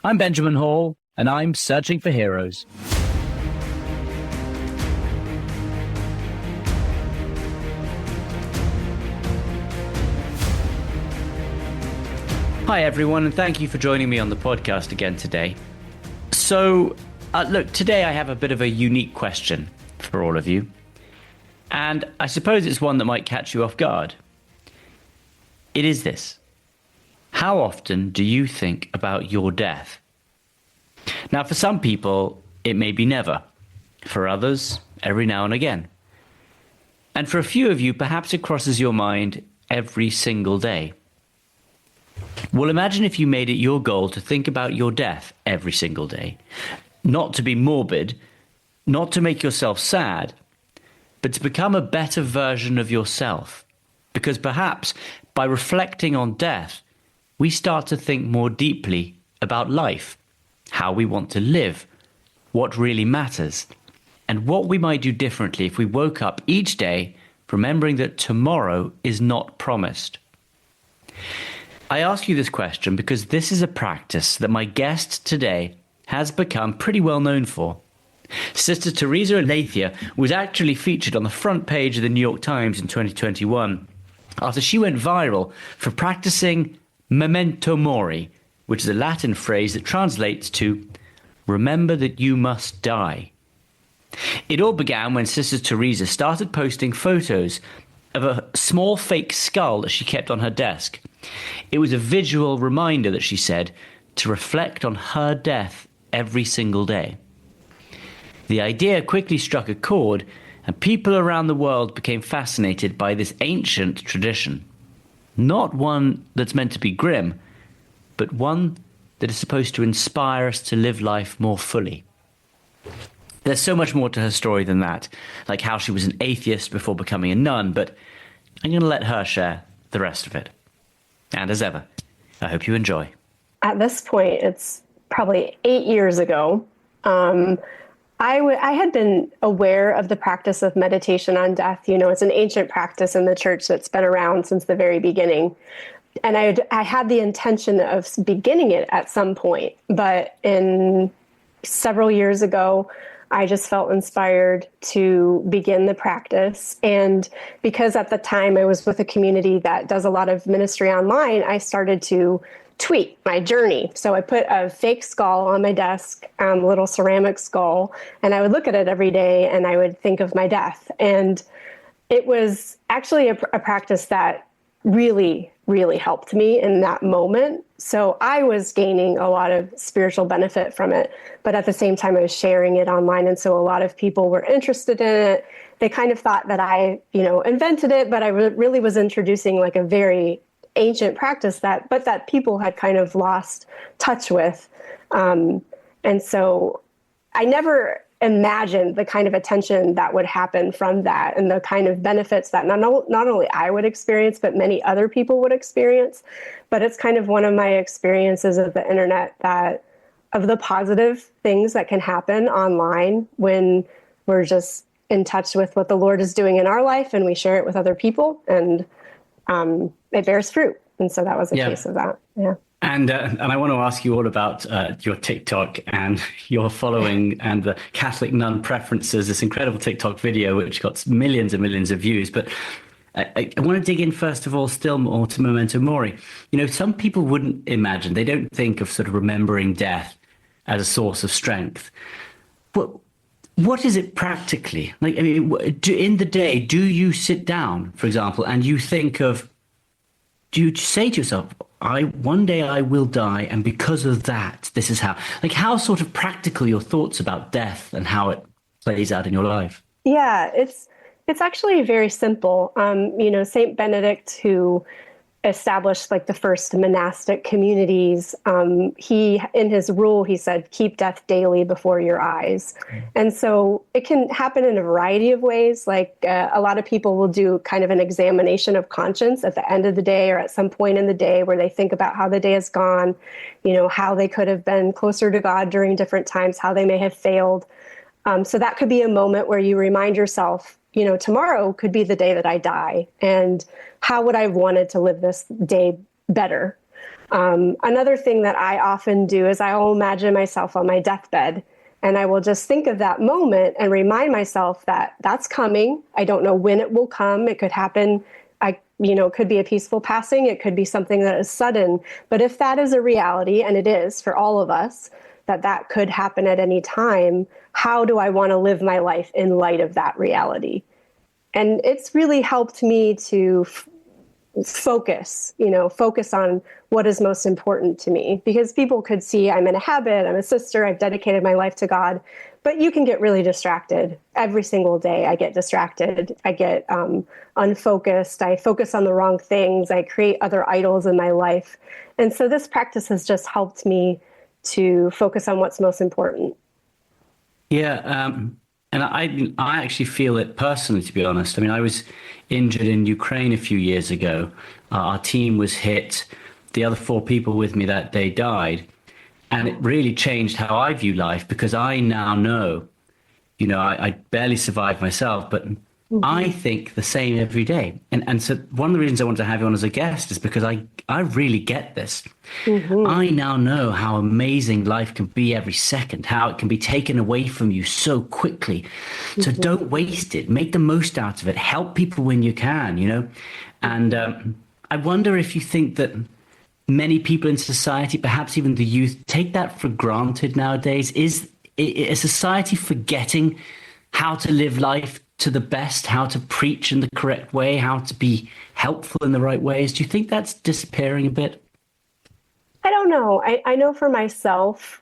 I'm Benjamin Hall, and I'm searching for heroes. Hi, everyone, and thank you for joining me on the podcast again today. So, look, today I have a bit of a unique question for all of you, and I suppose it's one that might catch you off guard. It is this. How often do you think about your death? Now, for some people, it may be never. For others, every now and again. And for a few of you, perhaps it crosses your mind every single day. Well, imagine if you made it your goal to think about your death every single day. Not to be morbid, not to make yourself sad, but to become a better version of yourself. Because perhaps by reflecting on death, we start to think more deeply about life, how we want to live, what really matters, and what we might do differently if we woke up each day remembering that tomorrow is not promised. I ask you this question because this is a practice that my guest today has become pretty well known for. Sister Theresa Aletheia was actually featured on the front page of the New York Times in 2021 after she went viral for practicing memento mori, which is a Latin phrase that translates to remember that you must die. It all began when Sister Theresa started posting photos of a small fake skull that she kept on her desk. It was a visual reminder, that she said, to reflect on her death every single day. The idea quickly struck a chord, and people around the world became fascinated by this ancient tradition. Not one that's meant to be grim, but one that is supposed to inspire us to live life more fully. There's so much more to her story than that, like how she was an atheist before becoming a nun, but I'm going to let her share the rest of it. And as ever, I hope you enjoy. At this point, it's probably 8 years ago. I had been aware of the practice of meditation on death. You know, it's an ancient practice in the church that's been around since the very beginning. And I had the intention of beginning it at some point, but several years ago, I just felt inspired to begin the practice. And because at the time I was with a community that does a lot of ministry online, I started to tweet my journey. So I put a fake skull on my desk, a little ceramic skull, and I would look at it every day and I would think of my death. And it was actually a practice that really, really helped me in that moment. So I was gaining a lot of spiritual benefit from it, but at the same time I was sharing it online. And so a lot of people were interested in it. They kind of thought that I, invented it, but I really was introducing like a very ancient practice that people had kind of lost touch with. And so I never imagined the kind of attention that would happen from that and the kind of benefits that not only I would experience, but many other people would experience. But it's kind of one of my experiences of the internet, that of the positive things that can happen online when we're just in touch with what the Lord is doing in our life and we share it with other people, and it bears fruit. And so that was a case of that. Yeah. And I want to ask you all about your TikTok and your following and the Catholic nun preferences, this incredible TikTok video, which got millions and millions of views. But I want to dig in, first of all, still more to memento mori. Some people wouldn't imagine, they don't think of sort of remembering death as a source of strength. What is it practically? Like, I mean, in the day, do you sit down, for example, and you think of, do you say to yourself, one day I will die, and because of that, this is how sort of practical your thoughts about death and how it plays out in your life? Yeah, it's actually very simple. Saint Benedict, who established like the first monastic communities, in his rule, he said, keep death daily before your eyes. And so it can happen in a variety of ways. Like a lot of people will do kind of an examination of conscience at the end of the day or at some point in the day where they think about how the day has gone, how they could have been closer to God during different times, how they may have failed. So that could be a moment where you remind yourself, tomorrow could be the day that I die. And how would I have wanted to live this day better? Another thing that I often do is I will imagine myself on my deathbed, and I will just think of that moment and remind myself that that's coming. I don't know when it will come. It could happen. It could be a peaceful passing. It could be something that is sudden. But if that is a reality, and it is for all of us, that could happen at any time, how do I want to live my life in light of that reality? And it's really helped me to focus on what is most important to me, because people could see I'm in a habit, I'm a sister, I've dedicated my life to God, but you can get really distracted. Every single day I get distracted. I get unfocused. I focus on the wrong things. I create other idols in my life. And so this practice has just helped me to focus on what's most important. Yeah, and I actually feel it personally, to be honest. I mean, I was injured in Ukraine a few years ago. Our team was hit. The other 4 people with me that day died. And it really changed how I view life, because I now know, I barely survived myself, but I think the same every day. And so one of the reasons I wanted to have you on as a guest is because I really get this. I now know how amazing life can be every second, how it can be taken away from you so quickly. So don't waste it. Make the most out of it. Help people when you can, And I wonder if you think that many people in society, perhaps even the youth, take that for granted nowadays. Is society forgetting how to live life to the best, how to preach in the correct way, how to be helpful in the right ways? Do you think that's disappearing a bit? I don't know. I know for myself,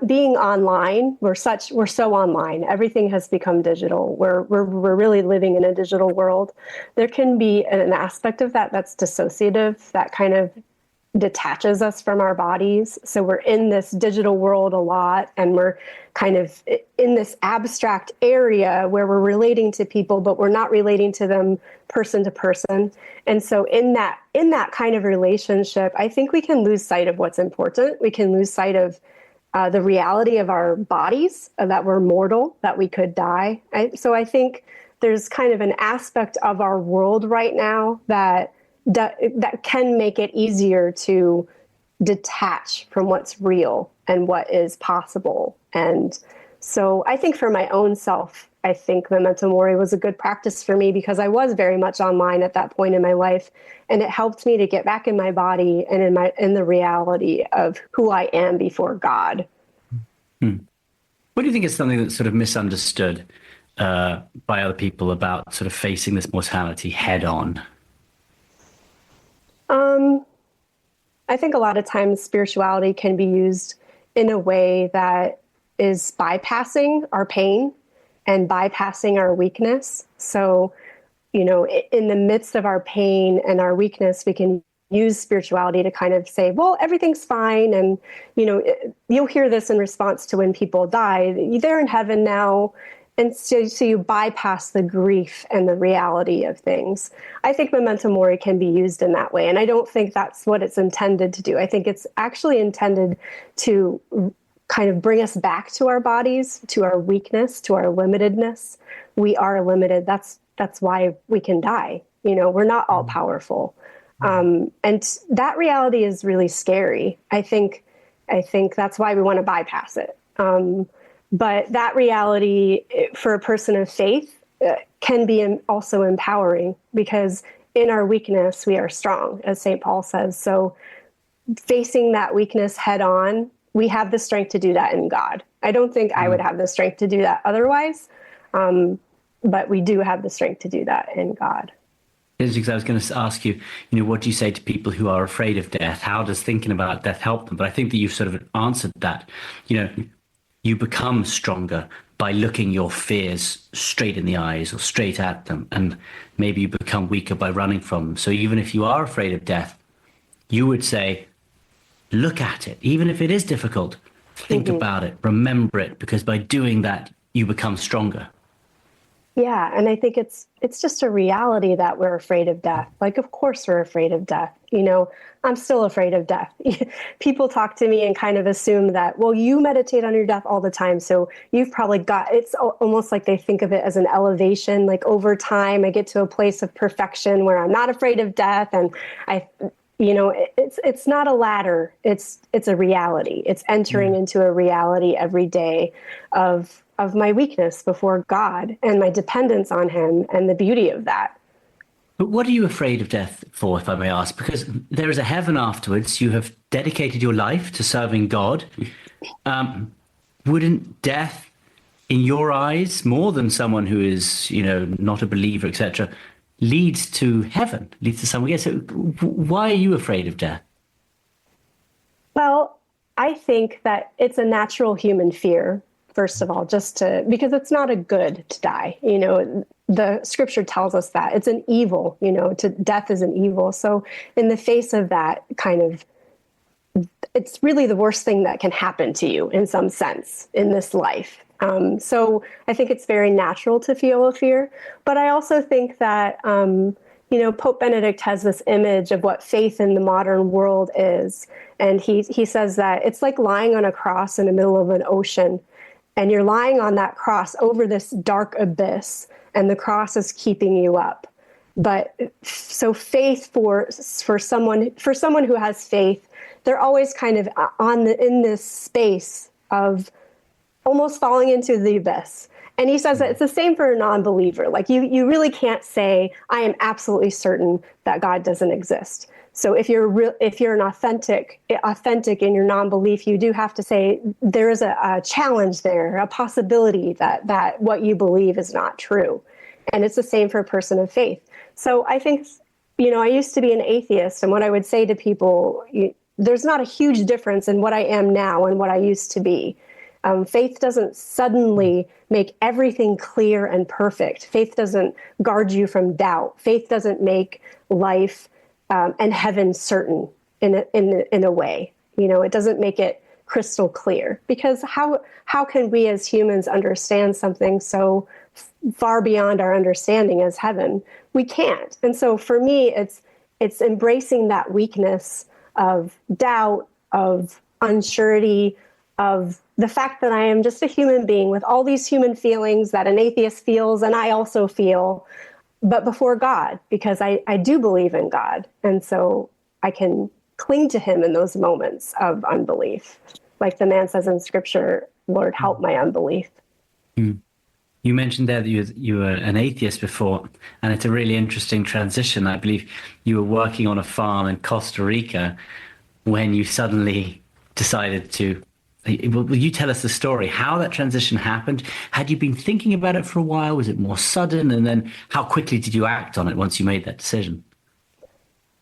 being online, we're so online. Everything has become digital. We're really living in a digital world. There can be an aspect of that that's dissociative, that kind of detaches us from our bodies. So we're in this digital world a lot, and we're kind of in this abstract area where we're relating to people, but we're not relating to them person to person. And so in that kind of relationship, I think we can lose sight of what's important. We can lose sight of the reality of our bodies, that we're mortal, that we could die. So I think there's kind of an aspect of our world right now that can make it easier to detach from what's real and what is possible. And so I think for my own self, I think memento mori was a good practice for me, because I was very much online at that point in my life, and it helped me to get back in my body and in the reality of who I am before God. What do you think is something that's sort of misunderstood by other people about sort of facing this mortality head on? I think a lot of times spirituality can be used in a way that is bypassing our pain and bypassing our weakness. So, in the midst of our pain and our weakness, we can use spirituality to kind of say, well, everything's fine. And, you'll hear this in response to when people die. They're in heaven now. And so you bypass the grief and the reality of things. I think memento mori can be used in that way. And I don't think that's what it's intended to do. I think it's actually intended to kind of bring us back to our bodies, to our weakness, to our limitedness. We are limited. That's why we can die. We're not all powerful. And that reality is really scary. I think that's why we want to bypass it. But that reality for a person of faith can be also empowering, because in our weakness, we are strong, as St. Paul says. So facing that weakness head on, we have the strength to do that in God. I don't think I would have the strength to do that otherwise, but we do have the strength to do that in God. Because I was going to ask you, what do you say to people who are afraid of death? How does thinking about death help them? But I think that you've sort of answered that. You become stronger by looking your fears straight in the eyes or straight at them. And maybe you become weaker by running from them. So even if you are afraid of death, you would say, look at it. Even if it is difficult, think about it, remember it, because by doing that, you become stronger. Yeah, and I think it's just a reality that we're afraid of death. Like, of course we're afraid of death. I'm still afraid of death. People talk to me and kind of assume that, well, you meditate on your death all the time, so you've probably it's almost like they think of it as an elevation. Like over time, I get to a place of perfection where I'm not afraid of death, and it's not a ladder. It's a reality. It's entering into a reality every day of my weakness before God and my dependence on him and the beauty of that. But what are you afraid of death for, if I may ask? Because there is a heaven afterwards. You have dedicated your life to serving God. Wouldn't death, in your eyes, more than someone who is, not a believer, etc., leads to heaven, leads to somewhere else? So why are you afraid of death? Well, I think that it's a natural human fear, first of all, because it's not a good to die. The scripture tells us that it's an evil, death is an evil. So in the face of that it's really the worst thing that can happen to you in some sense in this life. So I think it's very natural to feel a fear, but I also think that, Pope Benedict has this image of what faith in the modern world is. And he says that it's like lying on a cross in the middle of an ocean, and you're lying on that cross over this dark abyss, and the cross is keeping you up. But so faith for someone who has faith, they're always kind of in this space of almost falling into the abyss. And he says that it's the same for a non-believer. Like you really can't say, I am absolutely certain that God doesn't exist. So if you're an authentic in your non-belief, you do have to say there is a challenge there, a possibility that what you believe is not true. And it's the same for a person of faith. So I think, I used to be an atheist, and what I would say to people, there's not a huge difference in what I am now and what I used to be. Faith doesn't suddenly make everything clear and perfect. Faith doesn't guard you from doubt. Faith doesn't make life and heaven certain in a way. It doesn't make it crystal clear, because how can we as humans understand something so far beyond our understanding as heaven? We can't. And so for me, it's embracing that weakness of doubt, of unsurety, of the fact that I am just a human being with all these human feelings that an atheist feels and I also feel, but before God, because I do believe in God. And so I can cling to him in those moments of unbelief. Like the man says in scripture, Lord, help my unbelief. Mm. You mentioned there that you were an atheist before, and it's a really interesting transition. I believe you were working on a farm in Costa Rica when you suddenly decided to. Will you tell us the story, how that transition happened? Had you been thinking about it for a while? Was it more sudden? And then how quickly did you act on it once you made that decision?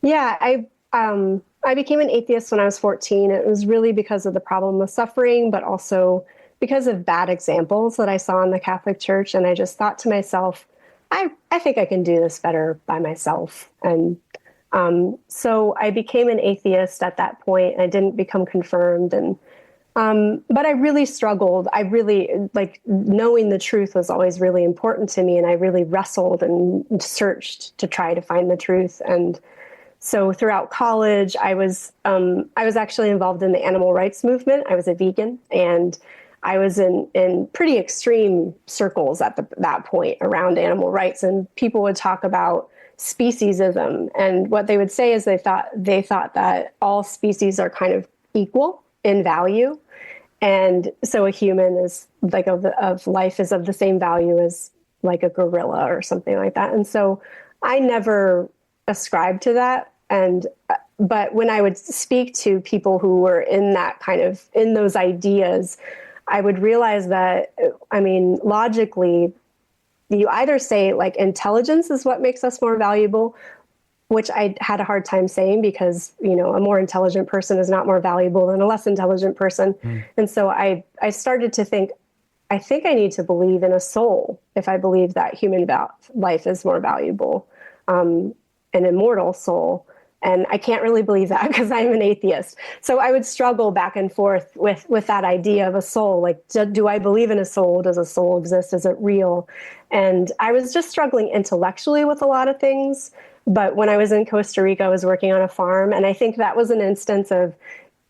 Yeah, I became an atheist when I was 14. It was really because of the problem of suffering, but also because of bad examples that I saw in the Catholic Church. And I just thought to myself, I think I can do this better by myself. And so I became an atheist at that point. I didn't become confirmed. But I really struggled. I really, knowing the truth was always really important to me. And I really wrestled and searched to try to find the truth. And so throughout college, I was actually involved in the animal rights movement. I was a vegan, and I was in pretty extreme circles at that point around animal rights. And people would talk about speciesism. And what they would say is they thought that all species are kind of equal in value. And so a human is of life is of the same value as like a gorilla or something like that. And so I never ascribed to that. But when I would speak to people who were in those ideas, I would realize that, logically, you either say intelligence is what makes us more valuable, which I had a hard time saying because, a more intelligent person is not more valuable than a less intelligent person. Mm. And so I started to think, I think I need to believe in a soul if I believe that human life is more valuable, an immortal soul. And I can't really believe that because I'm an atheist. So I would struggle back and forth with that idea of a soul. Like, do I believe in a soul? Does a soul exist? Is it real? And I was just struggling intellectually with a lot of things. But when I was in Costa Rica, I was working on a farm. And I think that was an instance of,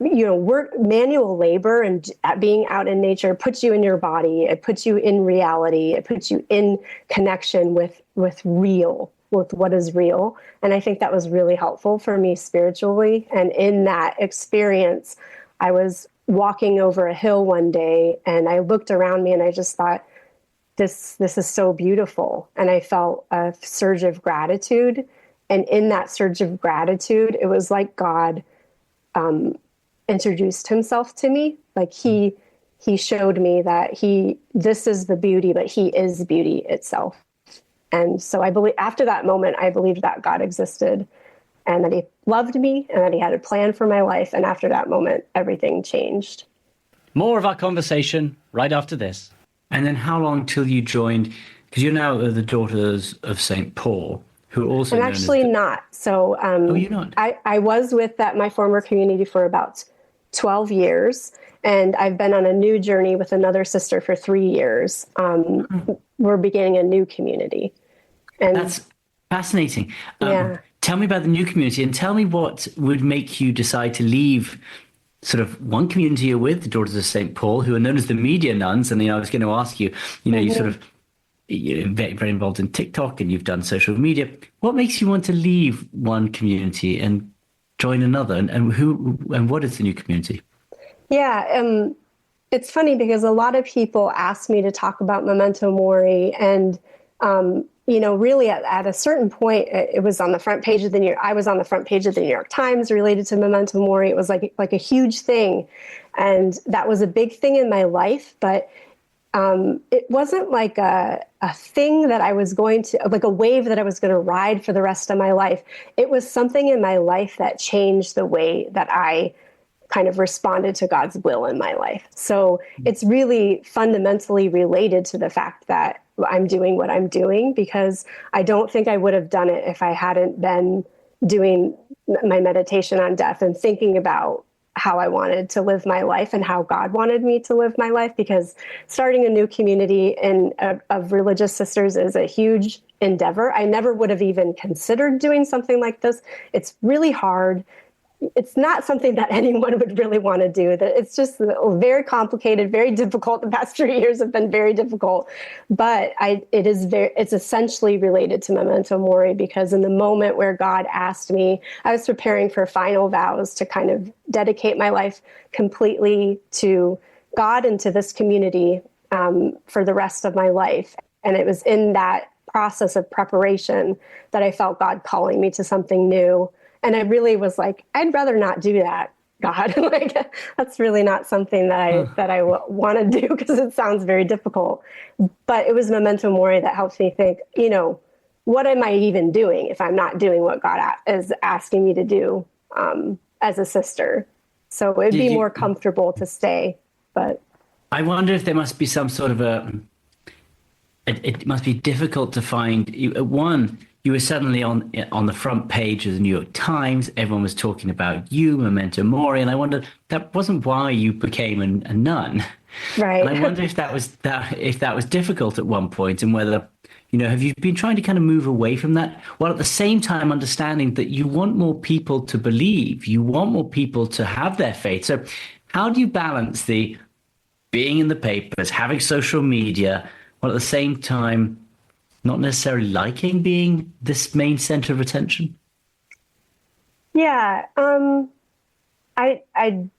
manual labor and being out in nature puts you in your body. It puts you in reality. It puts you in connection with real. with what is real. And I think that was really helpful for me spiritually. And in that experience, I was walking over a hill one day and I looked around me and I just thought, this is so beautiful. And I felt a surge of gratitude. And in that surge of gratitude, it was like God introduced himself to me. Like he showed me that this is the beauty, but he is beauty itself. And so I believe after that moment, I believed that God existed and that he loved me and that he had a plan for my life. And after that moment, everything changed. More of our conversation right after this. And then how long till you joined? Because you're now the daughters of St. Paul, who also I'm actually not. So oh, you're not? I was with my former community for about 12 years. And I've been on a new journey with another sister for 3 years. We're beginning a new community. And that's fascinating. Yeah. Tell me about the new community and tell me what would make you decide to leave sort of one community you're with, the Daughters of St. Paul, who are known as the media nuns. And, I was going to ask you, you sort of, you're very, very involved in TikTok and you've done social media. What makes you want to leave one community and join another? And what is the new community? Yeah, it's funny because a lot of people ask me to talk about memento mori, and really at a certain point, it was on the front page of I was on the front page of the New York Times related to memento mori. It was like a huge thing, and that was a big thing in my life. But it wasn't like a thing that I was going to, like a wave that I was going to ride for the rest of my life. It was something in my life that changed the way that I kind of responded to God's will in my life. So it's really fundamentally related to the fact that I'm doing what I'm doing, because I don't think I would have done it if I hadn't been doing my meditation on death and thinking about how I wanted to live my life and how God wanted me to live my life. Because starting a new community of religious sisters is a huge endeavor. I never would have even considered doing something like this. It's really hard. It's not something that anyone would really want to do. That it's just very complicated, very difficult. The past 3 years have been very difficult, but it's essentially related to memento mori, because in the moment where God asked me, I was preparing for final vows to kind of dedicate my life completely to God and to this community for the rest of my life. And it was in that process of preparation that I felt God calling me to something new. And I really was like, I'd rather not do that, God. Like, that's really not something that I want to do, because it sounds very difficult. But it was memento mori that helped me think, what am I even doing if I'm not doing what God is asking me to do as a sister? So it'd be more comfortable to stay. But I wonder if there must be some sort of it must be difficult to find one. You were suddenly on the front page of the New York Times. Everyone was talking about you, memento mori, and I wondered, that wasn't why you became a nun, right? And I wonder if that was difficult at one point, and whether have you been trying to kind of move away from that, while at the same time understanding that you want more people to believe, you want more people to have their faith. So, how do you balance the being in the papers, having social media, while at the same time not necessarily liking being this main center of attention? Yeah.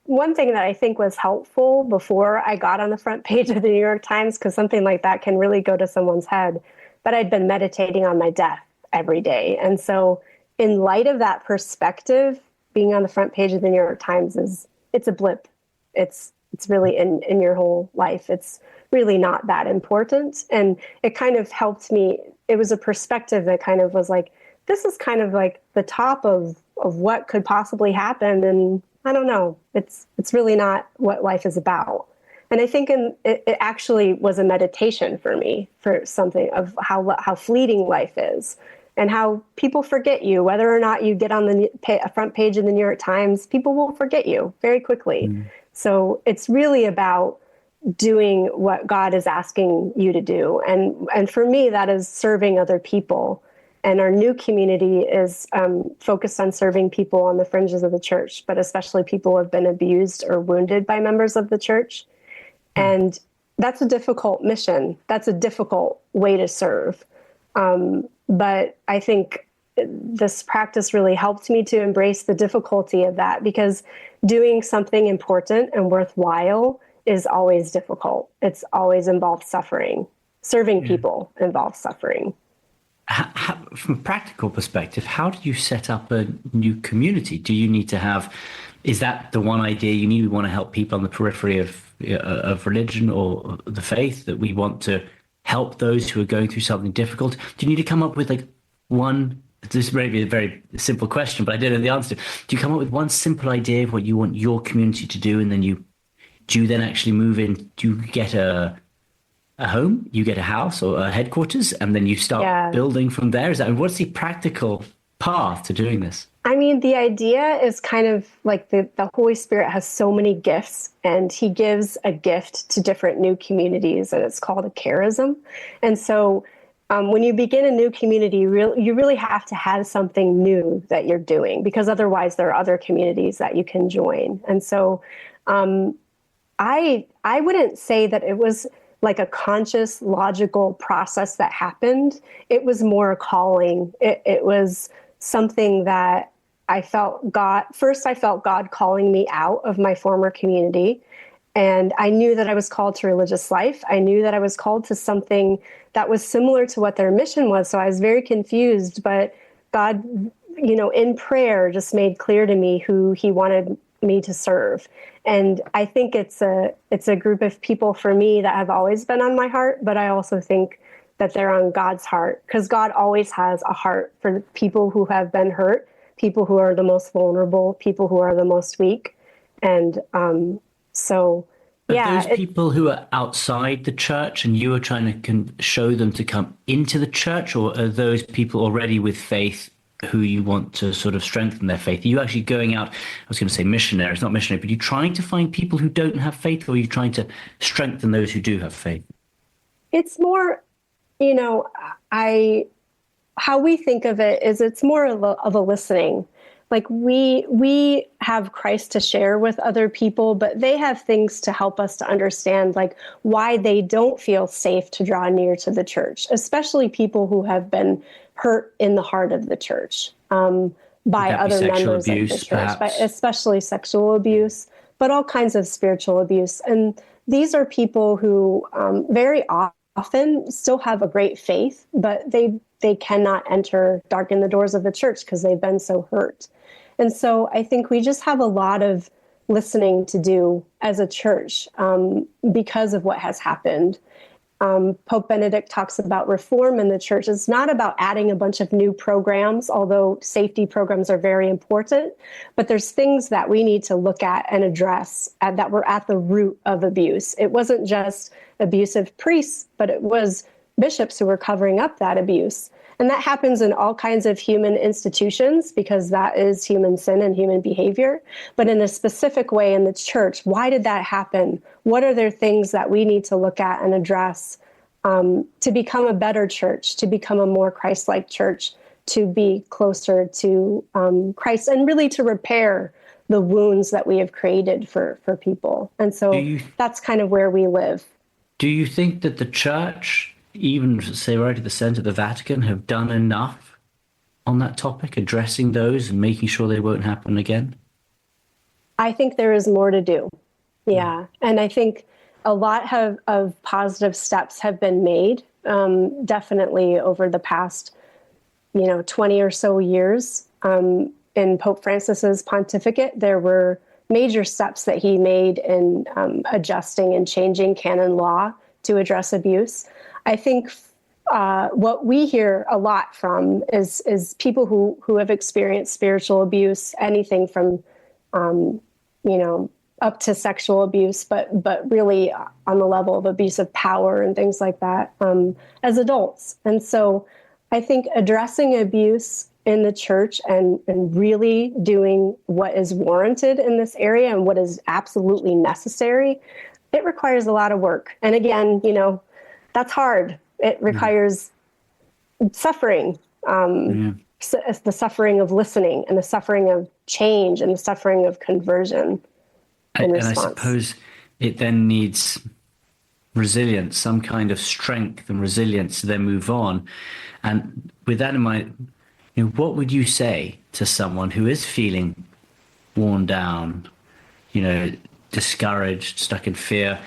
One thing that I think was helpful before I got on the front page of the New York Times, because something like that can really go to someone's head, but I'd been meditating on my death every day. And so in light of that perspective, being on the front page of the New York Times it's a blip. It's really in your whole life. It's really not that important. And it kind of helped me. It was a perspective that kind of was like, this is kind of like the top of what could possibly happen. And I don't know, it's really not what life is about. And I think it actually was a meditation for me, for something of how fleeting life is, and how people forget you. Whether or not you get on the front page of the New York Times, people will forget you very quickly. Mm. So it's really about doing what God is asking you to do. And for me, that is serving other people. And our new community is focused on serving people on the fringes of the church, but especially people who have been abused or wounded by members of the church. And that's a difficult mission. That's a difficult way to serve. But I think this practice really helped me to embrace the difficulty of that, because doing something important and worthwhile is always difficult. It's always involved suffering. Serving people involves suffering. From a practical perspective, how do you set up a new community? Do you need to have, is that the one idea you need? We want to help people on the periphery of religion or the faith, that we want to help those who are going through something difficult? Do you need to come up with like one, this may be a very simple question, but I don't know the answer. Do you come up with one simple idea of what you want your community to do, and then do you then actually move in? Do you get a home, you get a house or a headquarters, and then you start building from there? What's the practical path to doing this? I mean, the idea is kind of like the Holy Spirit has so many gifts, and he gives a gift to different new communities, and it's called a charism. And so when you begin a new community, you really have to have something new that you're doing, because otherwise there are other communities that you can join. And so I wouldn't say that it was like a conscious, logical process that happened. It was more a calling. It was something that I felt God calling me out of my former community. And I knew that I was called to religious life. I knew that I was called to something that was similar to what their mission was. So I was very confused, but God, in prayer just made clear to me who he wanted me to serve. And I think it's a group of people for me that have always been on my heart, but I also think that they're on God's heart, because God always has a heart for the people who have been hurt, people who are the most vulnerable, people who are the most weak. And those people who are outside the church, and you are trying to show them to come into the church, or are those people already with faith who you want to sort of strengthen their faith? Are you actually going out, I was going to say missionary, it's not missionary, but are you trying to find people who don't have faith, or are you trying to strengthen those who do have faith? It's more, how we think of it is it's more of a listening. Like we have Christ to share with other people, but they have things to help us to understand, like why they don't feel safe to draw near to the church, especially people who have been hurt in the heart of the church by other members of the church, but especially sexual abuse, but all kinds of spiritual abuse. And these are people who very often still have a great faith, but they cannot darken the doors of the church because they've been so hurt. And so I think we just have a lot of listening to do as a church because of what has happened. Pope Benedict talks about reform in the church. It's not about adding a bunch of new programs, although safety programs are very important, but there's things that we need to look at and address that were at the root of abuse. It wasn't just abusive priests, but it was bishops who were covering up that abuse. And that happens in all kinds of human institutions, because that is human sin and human behavior. But in a specific way in the church, why did that happen? What are there things that we need to look at and address to become a better church, to become a more Christ-like church, to be closer to Christ, and really to repair the wounds that we have created for people? And so that's kind of where we live. Do you think that the church, even say right at the center of the Vatican, have done enough on that topic, addressing those and making sure they won't happen again? I think there is more to do. Yeah. And I think a lot of positive steps have been made, definitely over the past, 20 or so years. In Pope Francis's pontificate, there were major steps that he made in adjusting and changing canon law to address abuse. I think what we hear a lot from is people who have experienced spiritual abuse, anything from, up to sexual abuse, but really on the level of abuse of power and things like that as adults. And so I think addressing abuse in the church and really doing what is warranted in this area and what is absolutely necessary, it requires a lot of work. And again, that's hard. It requires suffering, so the suffering of listening and the suffering of change and the suffering of conversion. And I suppose it then needs resilience, some kind of strength and resilience to then move on. And with that in mind, what would you say to someone who is feeling worn down, discouraged, stuck in fear?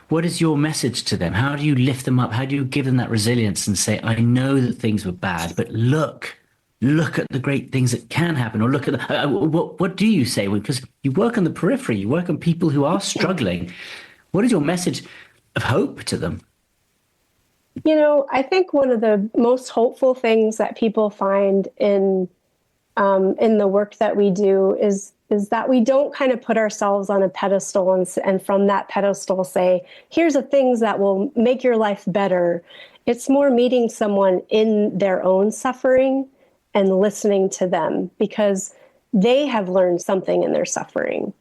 What is your message to them? How do you lift them up? How do you give them that resilience and say, I know that things were bad, but look at the great things that can happen, or look at what do you say? Because you work on the periphery, you work on people who are struggling. What is your message of hope to them? I think one of the most hopeful things that people find in the work that we do is that we don't kind of put ourselves on a pedestal and from that pedestal say, here's the things that will make your life better. It's more meeting someone in their own suffering and listening to them, because they have learned something in their suffering.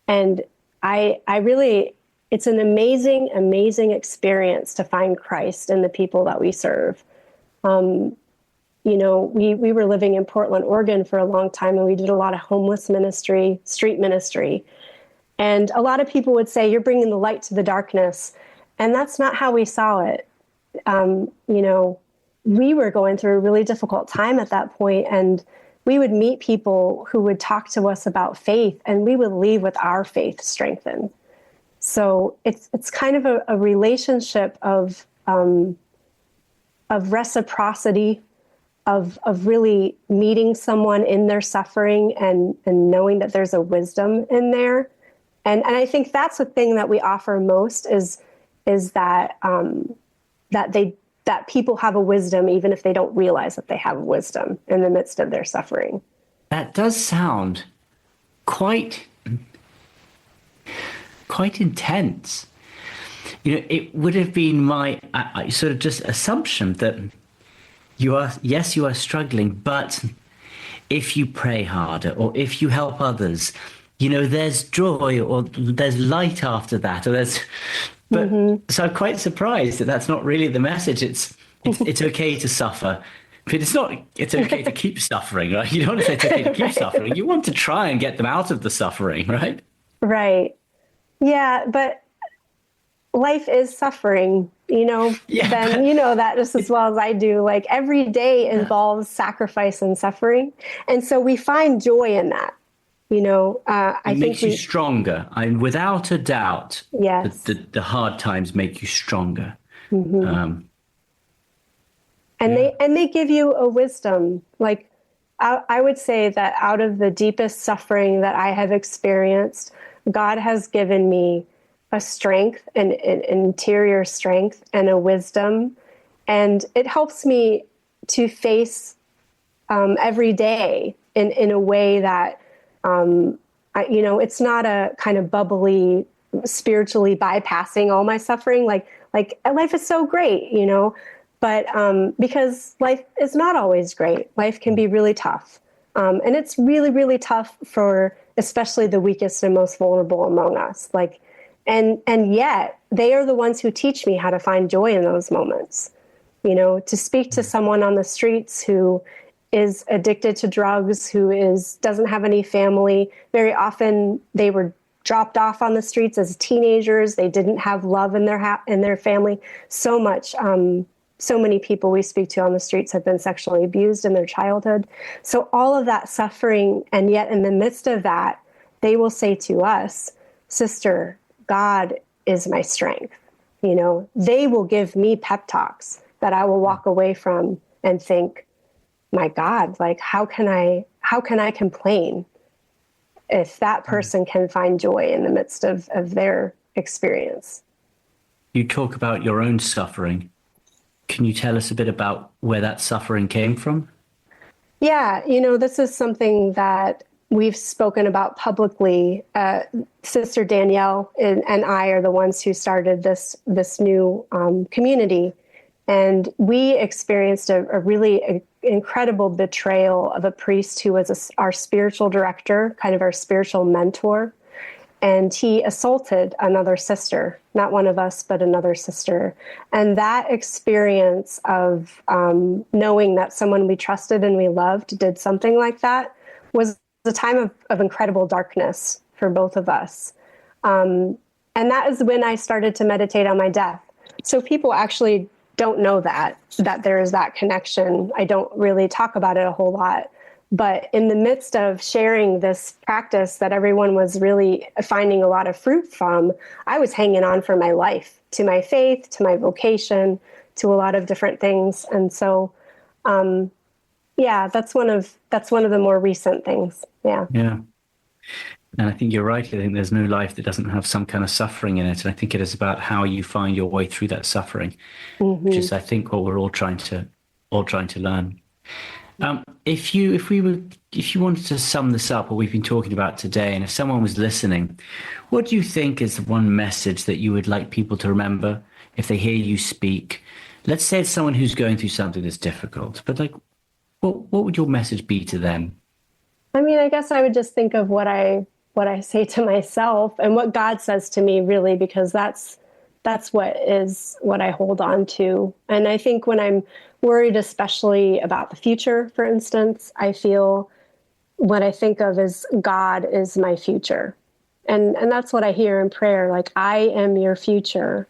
And I really, it's an amazing, amazing experience to find Christ in the people that we serve. We were living in Portland, Oregon for a long time, and we did a lot of homeless ministry, street ministry. And a lot of people would say, you're bringing the light to the darkness. And that's not how we saw it. We were going through a really difficult time at that point, and we would meet people who would talk to us about faith, and we would leave with our faith strengthened. So it's kind of a relationship of reciprocity, of really meeting someone in their suffering and knowing that there's a wisdom in there. And I think that's the thing that we offer most is that that people have a wisdom, even if they don't realize that they have wisdom in the midst of their suffering. That does sound quite intense. It would have been my sort of just assumption that you are struggling, but if you pray harder, or if you help others, there's joy, or there's light after that, or so I'm quite surprised that that's not really the message. It's okay to suffer, but it's okay to keep suffering, right? You don't want to say it's okay to keep suffering. You want to try and get them out of the suffering, right? Right. Yeah, but life is suffering, Yeah, then you know that just as well as I do. Like, every day involves sacrifice and suffering. And so we find joy in that. I it think makes you stronger. And without a doubt, yes, the hard times make you stronger. Mm-hmm. They give you a wisdom. Like, I would say that out of the deepest suffering that I have experienced, God has given me a strength, an interior strength, and a wisdom. And it helps me to face every day in a way that, it's not a kind of bubbly, spiritually bypassing all my suffering. Like life is so great, but because life is not always great. Life can be really tough. And it's really, really tough for especially the weakest and most vulnerable among us. And yet they are the ones who teach me how to find joy in those moments. To speak to someone on the streets who is addicted to drugs, who doesn't have any family. Very often they were dropped off on the streets as teenagers. They didn't have love in their family. So many people we speak to on the streets have been sexually abused in their childhood. So all of that suffering, and yet in the midst of that, they will say to us, "Sister, God is my strength." They will give me pep talks that I will walk away from and think, my God, how can I complain if that person can find joy in the midst of their experience? You talk about your own suffering. Can you tell us a bit about where that suffering came from? Yeah, this is something that we've spoken about publicly. Sister Danielle and I are the ones who started this new community. And we experienced a really incredible betrayal of a priest who was our spiritual director, kind of our spiritual mentor. And he assaulted another sister, not one of us, but another sister. And that experience of knowing that someone we trusted and we loved did something like that was a time of incredible darkness for both of us. And that is when I started to meditate on my death. So people actually don't know that there is that connection. I don't really talk about it a whole lot. But in the midst of sharing this practice that everyone was really finding a lot of fruit from, I was hanging on for my life, to my faith, to my vocation, to a lot of different things. And so, that's one of the more recent things. Yeah. Yeah. And I think you're right. I think there's no life that doesn't have some kind of suffering in it. And I think it is about how you find your way through that suffering, which is, I think, what we're all trying to learn. If you wanted to sum this up, what we've been talking about today, and if someone was listening, what do you think is the one message that you would like people to remember if they hear you speak? Let's say it's someone who's going through something that's difficult, but like, what would your message be to them? I mean, I guess I would just think of what I say to myself and what God says to me, really, because that's what I hold on to. And I think when I'm worried, especially about the future, for instance, I feel what I think of is God is my future. And that's what I hear in prayer. Like, I am your future.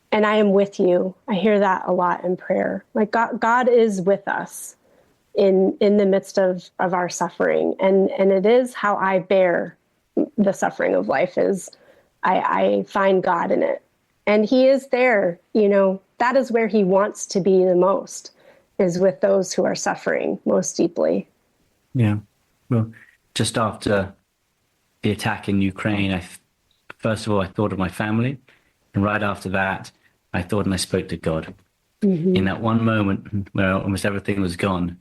And I am with you. I hear that a lot in prayer. Like, God is with us in the midst of our suffering. And it is how I bear the suffering of life, is I find God in it. And he is there, that is where he wants to be the most, is with those who are suffering most deeply. Yeah. Well, just after the attack in Ukraine, first of all, I thought of my family. And right after that, I thought and I spoke to God. In that one moment where almost everything was gone,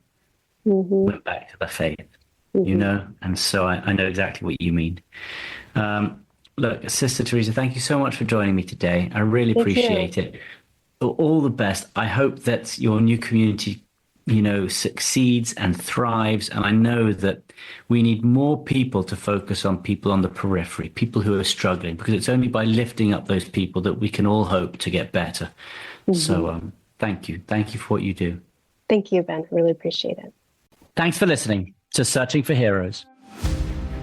went back to the faith, and so I know exactly what you mean. Look, Sister Theresa, thank you so much for joining me today. I really appreciate it. All the best. I hope that your new community, succeeds and thrives. And I know that we need more people to focus on people on the periphery, people who are struggling, because it's only by lifting up those people that we can all hope to get better. So thank you. Thank you for what you do. Thank you, Ben. I really appreciate it. Thanks for listening to Searching for Heroes.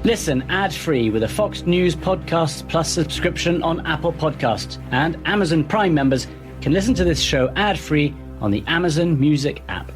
Listen ad-free with a Fox News Podcasts Plus subscription on Apple Podcasts, and Amazon Prime members can listen to this show ad-free on the Amazon Music app.